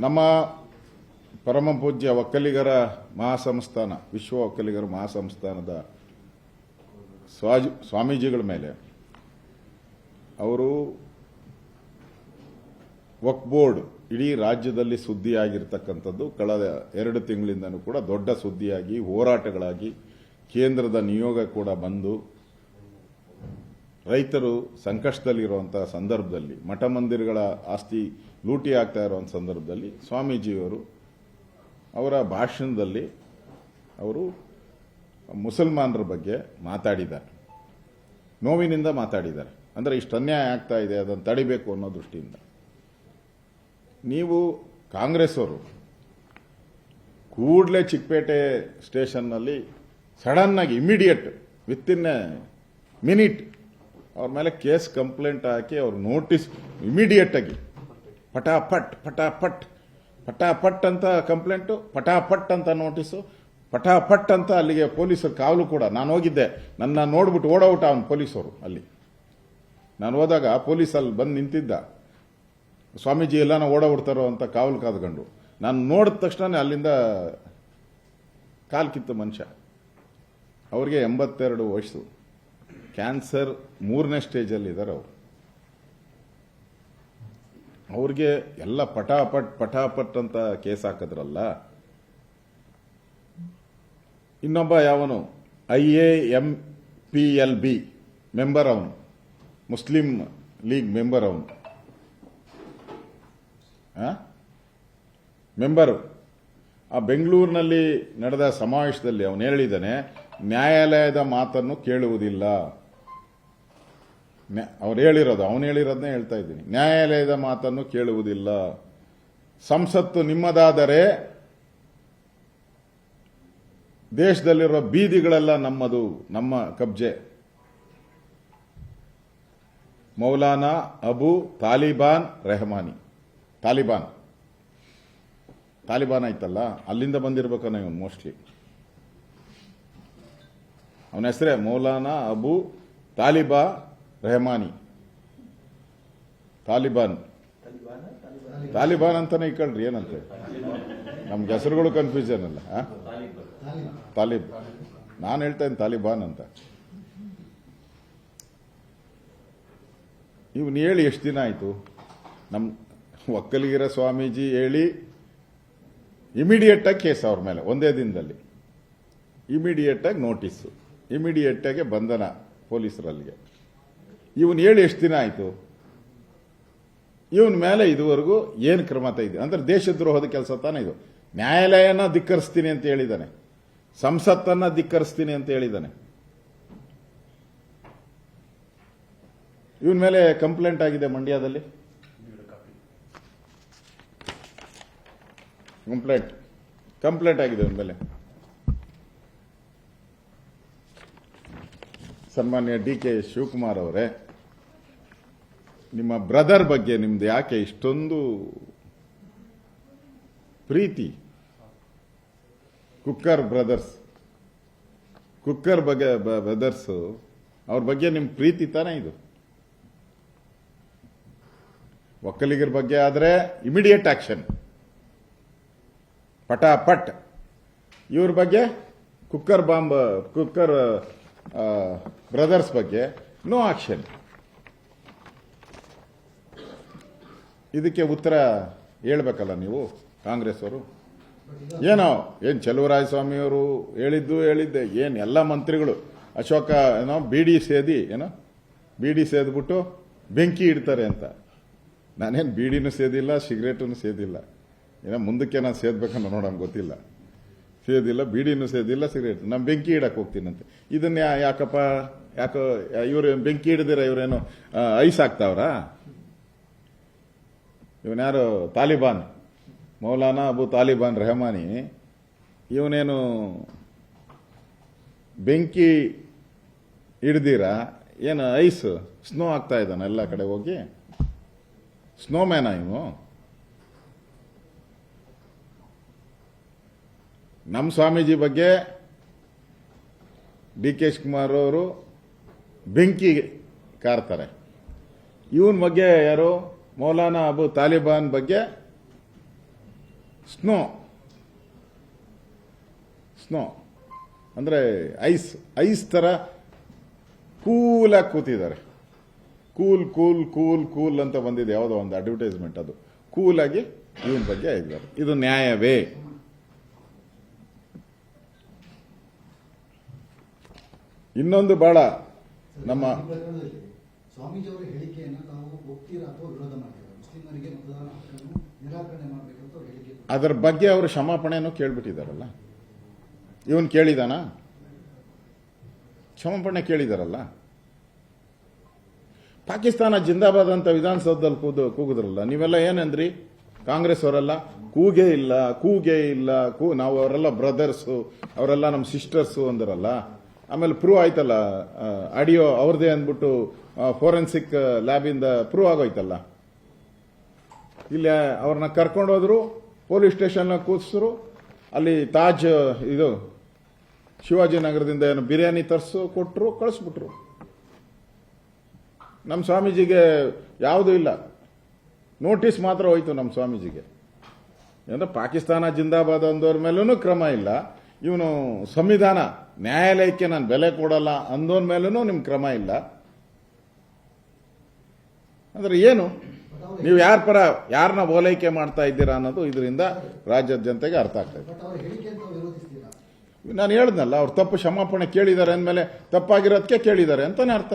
ನಮ್ಮ ಪರಮ ಪೂಜ್ಯ ಒಕ್ಕಲಿಗರ ಮಹಾಸಂಸ್ಥಾನ, ವಿಶ್ವ ಒಕ್ಕಲಿಗರ ಮಹಾಸಂಸ್ಥಾನದ ಸ್ವಾಮೀಜಿಗಳ ಮೇಲೆ ಅವರು ವಕ್ಫ್ ಬೋರ್ಡ್ ಇಡೀ ರಾಜ್ಯದಲ್ಲಿ ಸುದ್ದಿಯಾಗಿರ್ತಕ್ಕಂಥದ್ದು ಕಳೆದ 2 ತಿಂಗಳಿಂದನೂ ಕೂಡ ದೊಡ್ಡ ಸುದ್ದಿಯಾಗಿ ಹೋರಾಟಗಳಾಗಿ ಕೇಂದ್ರದ ನಿಯೋಗ ಕೂಡ ಬಂದು ರೈತರು ಸಂಕಷ್ಟದಲ್ಲಿರುವಂತಹ ಸಂದರ್ಭದಲ್ಲಿ ಮಠ ಮಂದಿರಗಳ ಆಸ್ತಿ ಲೂಟಿ ಆಗ್ತಾ ಇರುವಂಥ ಸಂದರ್ಭದಲ್ಲಿ ಸ್ವಾಮೀಜಿಯವರು ಅವರ ಭಾಷಣದಲ್ಲಿ ಅವರು ಮುಸಲ್ಮಾನರ ಬಗ್ಗೆ ಮಾತಾಡಿದ್ದಾರೆ, ನೋವಿನಿಂದ ಮಾತಾಡಿದ್ದಾರೆ. ಅಂದರೆ ಇಷ್ಟು ಅನ್ಯಾಯ ಆಗ್ತಾ ಇದೆ, ಅದನ್ನು ತಡಿಬೇಕು ಅನ್ನೋ ದೃಷ್ಟಿಯಿಂದ. ನೀವು ಕಾಂಗ್ರೆಸ್ ಅವರು ಕೂಡಲೇ ಚಿಕ್ಕಪೇಟೆ ಸ್ಟೇಷನ್ನಲ್ಲಿ ಸಡನ್ ಆಗಿ ಇಮಿಡಿಯೇಟ್ ವಿತಿನ್ ಮಿನಿಟ್ ಅವ್ರ ಮೇಲೆ ಕೇಸ್ ಕಂಪ್ಲೇಂಟ್ ಹಾಕಿ ಅವ್ರ ನೋಟಿಸ್ ಇಮಿಡಿಯೇಟ್ ಆಗಿ ಪಟಾಪಟ್ ಪಟಾಪಟ್ ಪಟಾಪಟ್ ಅಂತ ಕಂಪ್ಲೇಂಟು, ಪಟಾಪಟ್ ಅಂತ ನೋಟಿಸು, ಪಟಾಪಟ್ ಅಂತ ಅಲ್ಲಿಗೆ ಪೊಲೀಸರು ಕಾವಲು ಕೂಡ. ನಾನು ಹೋಗಿದ್ದೆ, ನನ್ನ ನೋಡ್ಬಿಟ್ಟು ಓಡೋಟ ಅವನು ಪೊಲೀಸರು. ಅಲ್ಲಿ ನಾನು ಹೋದಾಗ ಪೊಲೀಸ್ ಅಲ್ಲಿ ಬಂದು ನಿಂತಿದ್ದ, ಸ್ವಾಮೀಜಿ ಎಲ್ಲಾನ ಓಡೋಬಿಡ್ತಾರೋ ಅಂತ ಕಾವಲು ಕಾದ್ಕೊಂಡು. ನಾನು ನೋಡಿದ ತಕ್ಷಣ ಅಲ್ಲಿಂದ ಕಾಲ್ ಕಿತ್ತು ಮನುಷ್ಯ. ಅವ್ರಿಗೆ 82 ವಯಸ್ಸು, ಕ್ಯಾನ್ಸರ್ 3ನೇ ಸ್ಟೇಜಲ್ಲಿ ಇದ್ದಾರೆ ಅವರು. ಅವ್ರಿಗೆ ಎಲ್ಲ ಪಟಾಪಟ್ ಪಟಾಪಟ್ ಅಂತ ಕೇಸ್ ಹಾಕಿದ್ರಲ್ಲ. ಇನ್ನೊಬ್ಬ ಯಾವನು IAMPLB ಮೆಂಬರ್, ಅವನು ಮುಸ್ಲಿಂ ಲೀಗ್ ಮೆಂಬರ್, ಅವನು ಮೆಂಬರು. ಆ ಬೆಂಗಳೂರಿನಲ್ಲಿ ನಡೆದ ಸಮಾವೇಶದಲ್ಲಿ ಅವನು ಹೇಳಿದ್ದಾನೆ, ನ್ಯಾಯಾಲಯದ ಮಾತನ್ನು ಕೇಳುವುದಿಲ್ಲ. ಅವ್ರು ಹೇಳಿರೋದು, ಅವನು ಹೇಳಿರೋದನ್ನೇ ಹೇಳ್ತಾ ಇದ್ದೀನಿ. ನ್ಯಾಯಾಲಯದ ಮಾತನ್ನು ಕೇಳುವುದಿಲ್ಲ. ಸಂಸತ್ತು ನಿಮ್ಮದಾದರೆ ದೇಶದಲ್ಲಿರೋ ಬೀದಿಗಳೆಲ್ಲ ನಮ್ಮದು, ನಮ್ಮ ಕಬ್ಜೆ. ಮೌಲಾನಾ ಅಬು ತಾಲಿಬಾನ್ ರೆಹಮಾನಿ, ತಾಲಿಬಾನ್ ಆಯ್ತಲ್ಲ, ಅಲ್ಲಿಂದ ಬಂದಿರ್ಬೇಕನ್ನ ಇವನು ಮೋಸ್ಟ್ಲಿ. ಅವನ ಹೆಸರೇ ಮೌಲಾನಾ ಅಬು ರೆಹಮಾನಿ. ತಾಲಿಬಾನ್ ಅಂತಾನೆ ಇಕ್ಕಳ್ರಿ, ಏನಂತೆ ನಮ್ಗೆ ಹೆಸರುಗಳು ಕನ್ಫ್ಯೂಷನ್ ಅಲ್ಲ. ನಾನು ಹೇಳ್ತಾ ಇದ್ದೀನಿ ತಾಲಿಬಾನ್ ಅಂತ. ಇವನು ಹೇಳಿ ಎಷ್ಟು ದಿನ ಆಯ್ತು? ನಮ್ಮ ಒಕ್ಕಲಿಗರ ಸ್ವಾಮೀಜಿ ಹೇಳಿ ಇಮಿಡಿಯೇಟ್ ಆಗಿ ಕೇಸ್ ಅವ್ರ ಮೇಲೆ ಒಂದೇ ದಿನದಲ್ಲಿ, ಇಮಿಡಿಯೇಟ್ ಆಗಿ ನೋಟಿಸು, ಇಮಿಡಿಯೇಟ್ ಆಗಿ ಬಂಧನ ಪೊಲೀಸರಲ್ಲಿಗೆ. ಇವನು ಹೇಳಿ ಎಷ್ಟು ದಿನ ಆಯ್ತು? ಇವನ ಮೇಲೆ ಇದುವರೆಗೂ ಏನು ಕ್ರಮ ತೆಗೆದಿದೆ? ಅಂದ್ರೆ ದೇಶದ್ರೋಹದ ಕೆಲಸ ತಾನೇ ಇದು. ನ್ಯಾಯಾಲಯನ ಧಿಕ್ಕರಿಸ್ತೀನಿ ಅಂತ ಹೇಳಿದ್ದಾನೆ, ಸಂಸತ್ತನ್ನ ಧಿಕ್ಕರಿಸ್ತೀನಿ ಅಂತ ಹೇಳಿದ್ದಾನೆ. ಇವನ ಮೇಲೆ ಕಂಪ್ಲೇಂಟ್ ಆಗಿದೆ ಮಂಡ್ಯದಲ್ಲಿ, ಕಂಪ್ಲೇಂಟ್ ಆಗಿದೆ ಇವನ ಮೇಲೆ. ಸನ್ಮಾನ್ಯ DK ಶಿವಕುಮಾರ್ ಅವರೇ, ನಿಮ್ಮ ಬ್ರದರ್ ಬಗ್ಗೆ ನಿಮ್ದು ಯಾಕೆ ಇಷ್ಟೊಂದು ಪ್ರೀತಿ? ಕುಕ್ಕರ್ ಬ್ರದರ್ಸ್ ಅವ್ರ ಬಗ್ಗೆ ನಿಮ್ ಪ್ರೀತಿ ತಾನೇ ಇದು? ಒಕ್ಕಲಿಗರ ಬಗ್ಗೆ ಆದ್ರೆ ಇಮಿಡಿಯೇಟ್ ಆಕ್ಷನ್, ಪಟಾಪಟ್. ಇವ್ರ ಬಗ್ಗೆ ಕುಕ್ಕರ್ ಬ್ರದರ್ಸ್ ಬಗ್ಗೆ ನೋ ಆಕ್ಷನ್. ಇದಕ್ಕೆ ಉತ್ತರ ಹೇಳ್ಬೇಕಲ್ಲ ನೀವು ಕಾಂಗ್ರೆಸ್ ಅವರು. ಏನು ಚಲುವರಾಯಸ್ವಾಮಿ ಅವರು ಹೇಳಿದ್ದೆ, ಎಲ್ಲ ಮಂತ್ರಿಗಳು ಅಶೋಕ ಬೀಡಿ ಸೇದ್ಬಿಟ್ಟು ಬೆಂಕಿ ಇಡ್ತಾರೆ ಅಂತ. ನಾನೇನು ಬೀಡಿನೂ ಸೇದಿಲ್ಲ, ಸಿಗರೇಟನ್ನು ಸೇದಿಲ್ಲ. ಮುಂದಕ್ಕೆ ನಾನು ಸೇದ್ಬೇಕನ್ನೋ ನೋಡೋಣ ಗೊತ್ತಿಲ್ಲ. ಸೇದಿಲ್ಲ, ಬೀಡಿನೂ ಸೇದಿಲ್ಲ, ಸಿಗರೇಟ್. ನಾನು ಬೆಂಕಿ ಇಡಕ್ಕೆ ಹೋಗ್ತೀನಂತೆ. ಇದನ್ನ ಯಾಕೋ ಇವರು ಬೆಂಕಿ ಹಿಡಿದಿರ ಇವರೇನು ಐಸ್ ಹಾಕ್ತಾವ್ರ? ಇವನ್ಯಾರು ತಾಲಿಬಾನ್, ಮೌಲಾನಾ ಅಬು ತಾಲಿಬಾನ್ ರೆಹಮಾನಿ, ಇವನೇನು ಬೆಂಕಿ ಹಿಡ್ದಿರ ಏನು ಐಸ್ ಸ್ನೋ ಆಗ್ತಾ ಇದ್ದಾನೆ ಎಲ್ಲ ಕಡೆ ಹೋಗಿ? ಸ್ನೋಮ್ಯಾನ ಇವನು? ನಮ್ಮ ಸ್ವಾಮೀಜಿ ಬಗ್ಗೆ DK ಶಿವಕುಮಾರ್ ಅವರು ಬೆಂಕಿ ಕಾರ್ತಾರೆ. ಇವನ್ ಬಗ್ಗೆ ಯಾರು? ಮೌಲಾನಾ ಅಬು ತಾಲಿಬಾನ್ ಬಗ್ಗೆ ಸ್ನೋ ಅಂದರೆ ಐಸ್ ಥರ ಕೂಲಾಗಿ ಕೂತಿದ್ದಾರೆ. ಕೂಲ್ ಅಂತ ಬಂದಿದೆ, ಯಾವುದೋ ಒಂದು ಅಡ್ವರ್ಟೈಸ್ಮೆಂಟ್, ಅದು ಕೂಲಾಗಿ ಇವನ ಬಗ್ಗೆ ಇದ್ದಾರೆ. ಇದು ನ್ಯಾಯವೇ? ಇನ್ನೊಂದು ಬಹಳ ನಮ್ಮ ಸ್ವಾಮೀಜಿ ಅವರ ಹೇಳಿಕೆಯನ್ನು ತಾವು ಒಪ್ತೀರಾ ಅಥವಾ ವಿರೋಧ ಮಾಡ್ತೀರಾ? ಮುಸ್ಲಿಮರಿಗೆ ಮತದಾನ ಹಕ್ಕನ್ನು ನಿರಾಕರಣೆ ಮಾಡಬೇಕಂತ ಅವ್ರ ಹೇಳಿಕೆ. ಅದರ ಬಗ್ಗೆ ಅವರು ಕ್ಷಮಾಪಣೆಯನ್ನು ಕೇಳ್ಬಿಟ್ಟಿದ್ದಾರಲ್ಲ. ಇವನು ಕೇಳಿದಾನ? ಕ್ಷಮಾಪಣೆ ಕೇಳಿದಾರಲ್ಲ. ಪಾಕಿಸ್ತಾನ ಜಿಂದಾಬಾದ್ ಅಂತ ವಿಧಾನಸೌಧದಲ್ಲಿ ಕೂಗಿದ್ರಲ್ಲ, ನೀವೆಲ್ಲ ಏನಂದ್ರಿ? ಕಾಂಗ್ರೆಸ್ ಅವರೆಲ್ಲ ಕೂಗೇ ಇಲ್ಲ, ನಾವು ಅವರೆಲ್ಲ ಬ್ರದರ್ಸು, ಅವರೆಲ್ಲ ನಮ್ಮ ಸಿಸ್ಟರ್ಸು ಅಂದ್ರಲ್ಲ. ಆಮೇಲೆ ಪ್ರೂವ್ ಆಯ್ತಲ್ಲ, ಆಡಿಯೋ ಅವ್ರದೇ ಅಂದ್ಬಿಟ್ಟು ಫೋರೆನ್ಸಿಕ್ ಲ್ಯಾಬಿಂದ ಪ್ರೂವ್ ಆಗೋಯ್ತಲ್ಲ. ಇಲ್ಲಿ ಅವ್ರನ್ನ ಕರ್ಕೊಂಡೋದ್ರು, ಪೊಲೀಸ್ ಸ್ಟೇಷನ್ ಕೂರಿಸಿದ್ರು. ಅಲ್ಲಿ ತಾಜ್ ಇದು ಶಿವಾಜಿನಗರದಿಂದ ಏನು ಬಿರಿಯಾನಿ ಕೊಟ್ಟರು, ಕಳಿಸ್ಬಿಟ್ರು. ನಮ್ಮ ಸ್ವಾಮೀಜಿಗೆ ಯಾವುದೂ ಇಲ್ಲ, ನೋಟಿಸ್ ಮಾತ್ರ ಹೋಯ್ತು ನಮ್ಮ ಸ್ವಾಮೀಜಿಗೆ. ಅಂದ್ರೆ ಪಾಕಿಸ್ತಾನ ಜಿಂದಾಬಾದ್ ಅಂದೋರ್ ಮೇಲೂ ಕ್ರಮ ಇಲ್ಲ. ಇವನು ಸಂವಿಧಾನ ನ್ಯಾಯಾಲಯಕ್ಕೆ ನಾನು ಬೆಲೆ ಕೊಡಲ್ಲ ಅಂದೋನ್ ಮೇಲೂ ನಿಮ್ ಕ್ರಮ ಇಲ್ಲ. ಅಂದ್ರೆ ಏನು ನೀವು ಯಾರನ್ನ ಓಲೈಕೆ ಮಾಡ್ತಾ ಇದ್ದೀರಾ ಅನ್ನೋದು ಇದರಿಂದ ರಾಜ್ಯದ ಜನತೆಗೆ ಅರ್ಥ ಆಗ್ತಾ ಇದೆ. ನಾನು ಹೇಳಿದ್ನಲ್ಲ, ಅವ್ರು ತಪ್ಪು ಕ್ಷಮಾಪಣೆ ಕೇಳಿದ್ದಾರೆ ಅಂದಮೇಲೆ ತಪ್ಪಾಗಿರೋದಕ್ಕೆ ಕೇಳಿದ್ದಾರೆ ಅಂತಾನೆ ಅರ್ಥ.